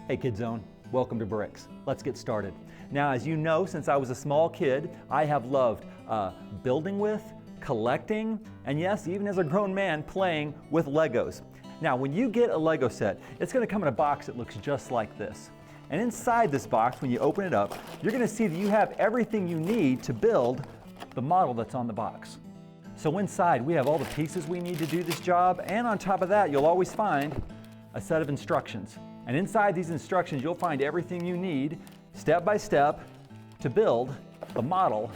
Hey Kid Zone, welcome to Bricks. Let's get started. Now, as you know, since I was a small kid, I have loved building with, collecting, and yes, even as a grown man, playing with Legos. Now, when you get a Lego set, it's going to come in a box that looks just like this. And inside this box, when you open it up, you're going to see that you have everything you need to build the model that's on the box. So inside, we have all the pieces we need to do this job, and on top of that, you'll always find a set of instructions. And inside these instructions, you'll find everything you need, step by step, to build the model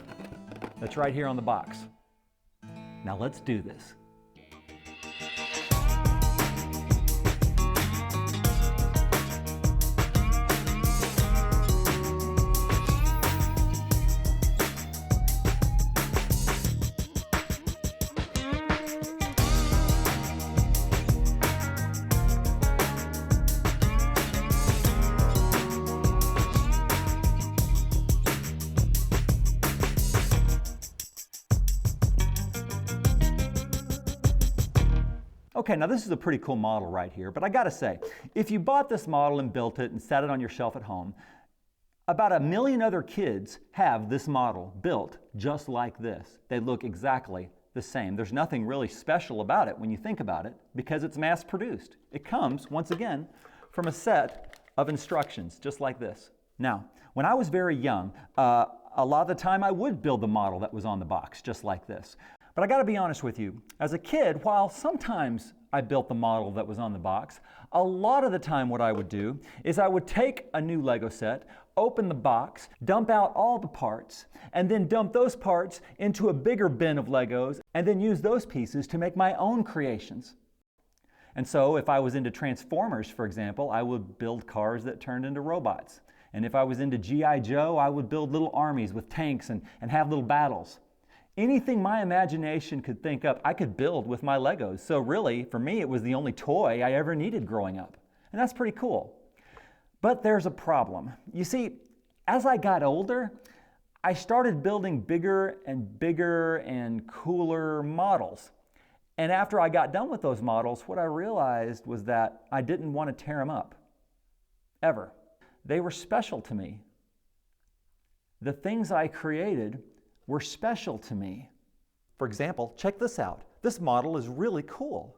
that's right here on the box. Now let's do this. Okay, now this is a pretty cool model right here, but I gotta say, if you bought this model and built it and set it on your shelf at home, about 1 million other kids have this model built just like this. They look exactly the same. There's nothing really special about it when you think about it because it's mass produced. It comes, once again, from a set of instructions just like this. Now, when I was very young, a lot of the time I would build the model that was on the box just like this. But I gotta be honest with you, as a kid, while sometimes I built the model that was on the box, a lot of the time what I would do is I would take a new Lego set, open the box, dump out all the parts, and then dump those parts into a bigger bin of Legos, and then use those pieces to make my own creations. And so if I was into Transformers, for example, I would build cars that turned into robots. And if I was into G.I. Joe, I would build little armies with tanks and have little battles. Anything my imagination could think up, I could build with my Legos. So really, for me, it was the only toy I ever needed growing up. And that's pretty cool. But there's a problem. You see, as I got older, I started building bigger and cooler models. And after I got done with those models, what I realized was that I didn't want to tear them up. Ever. They were special to me. The things I created were special to me. For example, check this out. This model is really cool.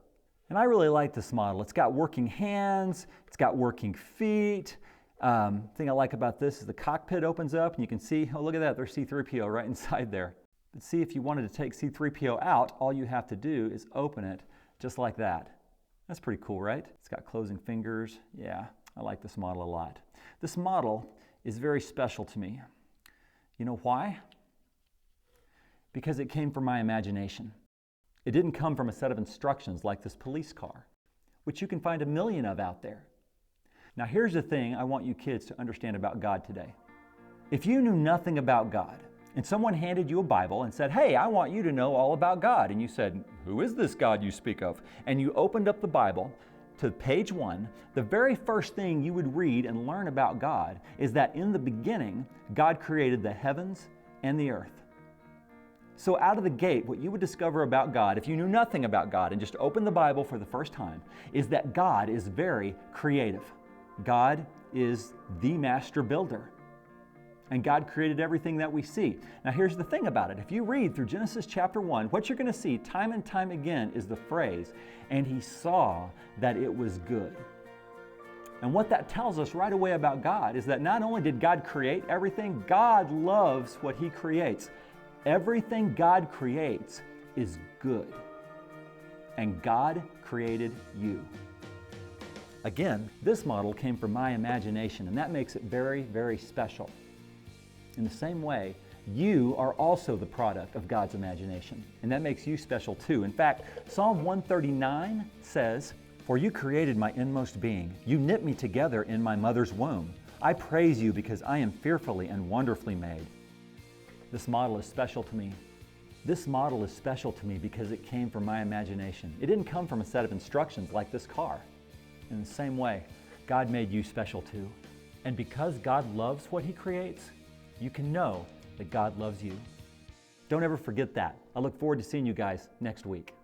And I really like this model. It's got working hands, it's got working feet. The thing I like about this is the cockpit opens up and you can see, oh look at that, there's C-3PO right inside there. But see, if you wanted to take C-3PO out, all you have to do is open it just like that. That's pretty cool, right? It's got closing fingers. Yeah, I like this model a lot. This model is very special to me. You know why? Because it came from my imagination. It didn't come from a set of instructions like this police car, which you can find 1 million of out there. Now here's the thing I want you kids to understand about God today. If you knew nothing about God, and someone handed you a Bible and said, hey, I want you to know all about God, and you said, who is this God you speak of? And you opened up the Bible to page 1, the very first thing you would read and learn about God is that in the beginning, God created the heavens and the earth. So out of the gate, what you would discover about God, if you knew nothing about God and just opened the Bible for the first time, is that God is very creative. God is the master builder. And God created everything that we see. Now here's the thing about it. If you read through Genesis chapter 1, what you're going to see time and time again is the phrase, and he saw that it was good. And what that tells us right away about God is that not only did God create everything, God loves what he creates. Everything God creates is good. And God created you. Again, this model came from my imagination, and that makes it very, very special. In the same way, you are also the product of God's imagination, and that makes you special too. In fact, Psalm 139 says, "For you created my inmost being. You knit me together in my mother's womb. I praise you because I am fearfully and wonderfully made." This model is special to me. This model is special to me because it came from my imagination. It didn't come from a set of instructions like this car. In the same way, God made you special too. And because God loves what he creates, you can know that God loves you. Don't ever forget that. I look forward to seeing you guys next week.